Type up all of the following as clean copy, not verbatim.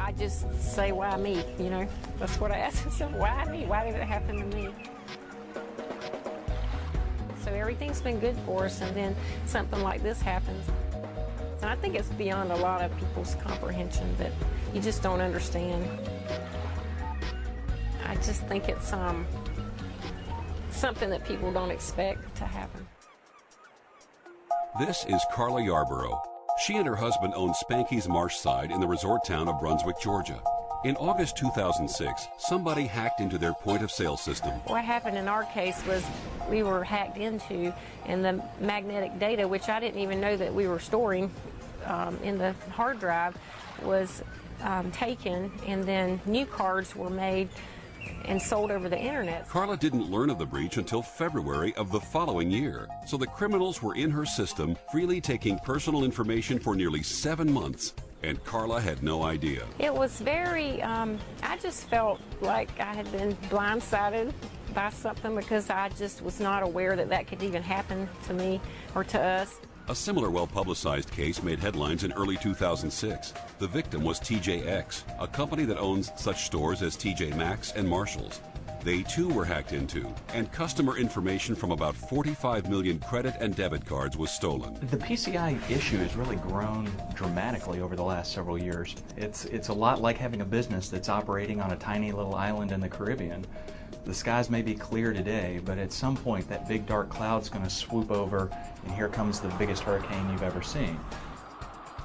I just say, why me? You know, that's what I ask myself, why me? Why did it happen to me? So everything's been good for us, and then something like this happens. And I think it's beyond a lot of people's comprehension that you just don't understand. I just think it's something that people don't expect to happen. This is Carla Yarborough. She and her husband own Spanky's Marshside in the resort town of Brunswick, Georgia. In August 2006, somebody hacked into their point-of-sale system. What happened in our case was we were hacked into, and the magnetic data, which I didn't even know that we were storing in the hard drive, was taken, and then new cards were made and sold over the internet. Carla didn't learn of the breach until February of the following year, so the criminals were in her system, freely taking personal information for nearly 7 months, and Carla had no idea. It was very, I just felt like I had been blindsided by something, because I just was not aware that that could even happen to me or to us. A similar well-publicized case made headlines in early 2006. The victim was TJX, a company that owns such stores as TJ Maxx and Marshalls. They too were hacked into, and customer information from about 45 million credit and debit cards was stolen. The PCI issue has really grown dramatically over the last several years. It's a lot like having a business that's operating on a tiny little island in the Caribbean. The skies may be clear today, but at some point that big dark cloud's going to swoop over, and here comes the biggest hurricane you've ever seen.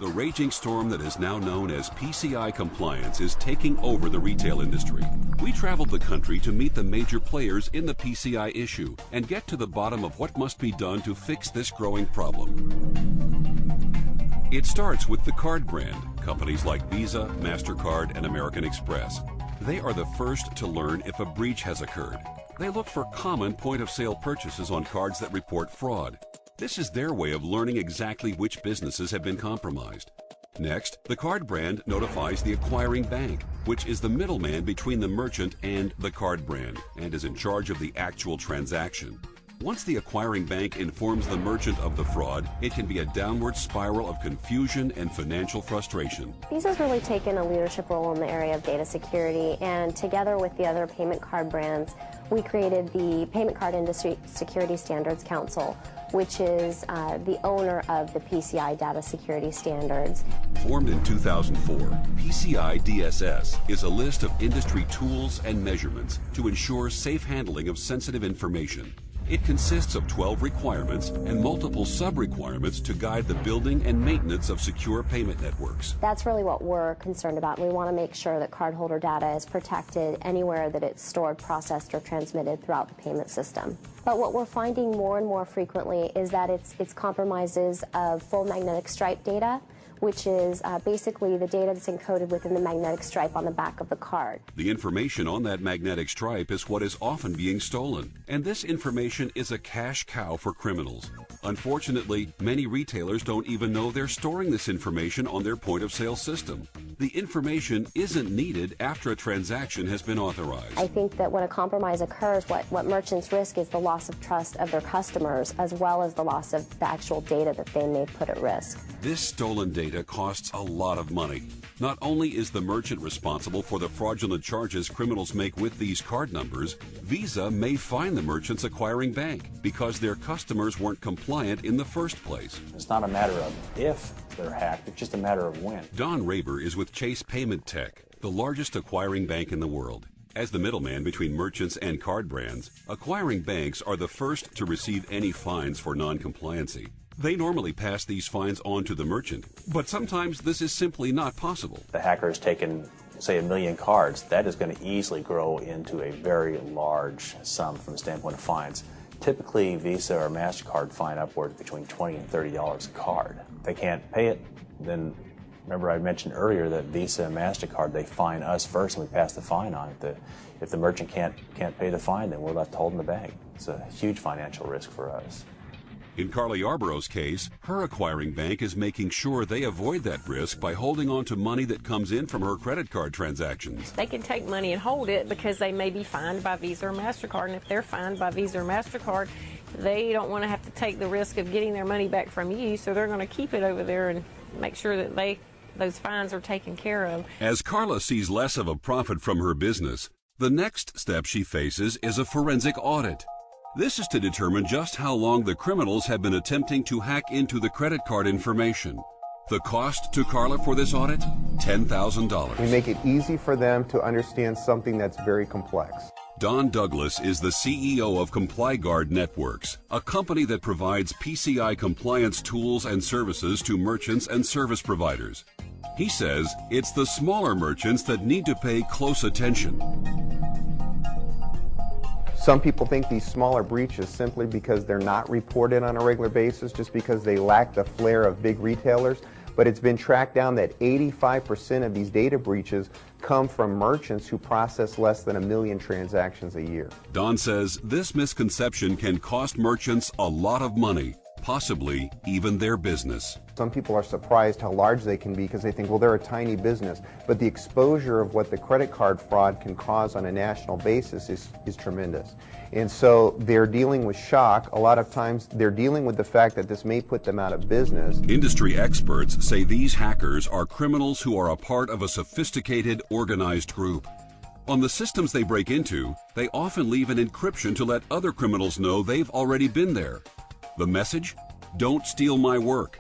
The raging storm that is now known as PCI compliance is taking over the retail industry. We traveled the country to meet the major players in the PCI issue and get to the bottom of what must be done to fix this growing problem. It starts with the card brand, companies like Visa, MasterCard, and American Express. They are the first to learn if a breach has occurred. They look for common point-of-sale purchases on cards that report fraud. This is their way of learning exactly which businesses have been compromised. Next, the card brand notifies the acquiring bank, which is the middleman between the merchant and the card brand, and is in charge of the actual transaction. Once the acquiring bank informs the merchant of the fraud, it can be a downward spiral of confusion and financial frustration. Visa's really taken a leadership role in the area of data security, and together with the other payment card brands, we created the Payment Card Industry Security Standards Council, which is the owner of the PCI data security standards. Formed in 2004, PCI DSS is a list of industry tools and measurements to ensure safe handling of sensitive information. It consists of 12 requirements and multiple sub-requirements to guide the building and maintenance of secure payment networks. That's really what we're concerned about. We want to make sure that cardholder data is protected anywhere that it's stored, processed, or transmitted throughout the payment system. But what we're finding more and more frequently is that it's compromises of full magnetic stripe data, which is basically the data that's encoded within the magnetic stripe on the back of the card. The information on that magnetic stripe is what is often being stolen, and this information is a cash cow for criminals. Unfortunately, many retailers don't even know they're storing this information on their point-of-sale system. The information isn't needed after a transaction has been authorized. I think that when a compromise occurs, what merchants risk is the loss of trust of their customers, as well as the loss of the actual data that they may put at risk. This stolen data costs a lot of money. Not only is the merchant responsible for the fraudulent charges criminals make with these card numbers, Visa may fine the merchant's acquiring bank because their customers weren't compliant in the first place. It's not a matter of if they're hacked, it's just a matter of when. Don Raber is with Chase Payment Tech, the largest acquiring bank in the world. As the middleman between merchants and card brands, acquiring banks are the first to receive any fines for non-compliancy. They normally pass these fines on to the merchant, but sometimes this is simply not possible. The hacker has taken, say, 1 million cards. That is going to easily grow into a very large sum from the standpoint of fines. Typically, Visa or MasterCard fine upwards between $20 and $30 a card. If they can't pay it, then remember I mentioned earlier that Visa and MasterCard, they fine us first and we pass the fine on. If the merchant can't pay the fine, then we're left holding the bag. It's a huge financial risk for us. In Carla Yarborough's case, her acquiring bank is making sure they avoid that risk by holding on to money that comes in from her credit card transactions. They can take money and hold it because they may be fined by Visa or MasterCard, and if they're fined by Visa or MasterCard, they don't want to have to take the risk of getting their money back from you, so they're going to keep it over there and make sure that they those fines are taken care of. As Carla sees less of a profit from her business, the next step she faces is a forensic audit. This is to determine just how long the criminals have been attempting to hack into the credit card information. The cost to Carla for this audit? $10,000. We make it easy for them to understand something that's very complex. Don Douglas is the CEO of ComplyGuard Networks, a company that provides PCI compliance tools and services to merchants and service providers. He says it's the smaller merchants that need to pay close attention. Some people think these smaller breaches simply because they're not reported on a regular basis, just because they lack the flair of big retailers. But it's been tracked down that 85% of these data breaches come from merchants who process less than 1 million transactions a year. Don says this misconception can cost merchants a lot of money, possibly even their business. Some people are surprised how large they can be because they think, well, they're a tiny business. But the exposure of what the credit card fraud can cause on a national basis is tremendous. And so they're dealing with shock. A lot of times they're dealing with the fact that this may put them out of business. Industry experts say these hackers are criminals who are a part of a sophisticated, organized group. On the systems they break into, they often leave an encryption to let other criminals know they've already been there. The message? Don't steal my work.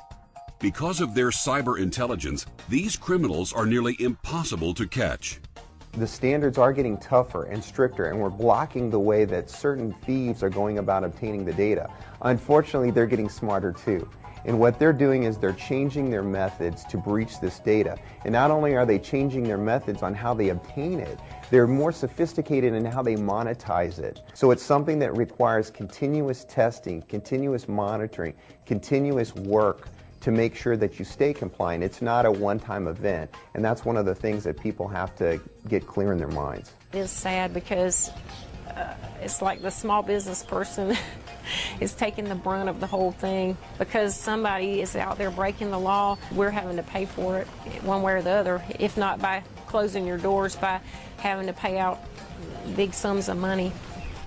Because of their cyber intelligence, these criminals are nearly impossible to catch. The standards are getting tougher and stricter, and we're blocking the way that certain thieves are going about obtaining the data. Unfortunately, they're getting smarter too. And what they're doing is they're changing their methods to breach this data. And not only are they changing their methods on how they obtain it, they're more sophisticated in how they monetize it. So it's something that requires continuous testing, continuous monitoring, continuous work to make sure that you stay compliant. It's not a one-time event, and that's one of the things that people have to get clear in their minds. It is sad because it's like the small business person is taking the brunt of the whole thing. Because somebody is out there breaking the law, we're having to pay for it one way or the other, if not by closing your doors, by having to pay out big sums of money.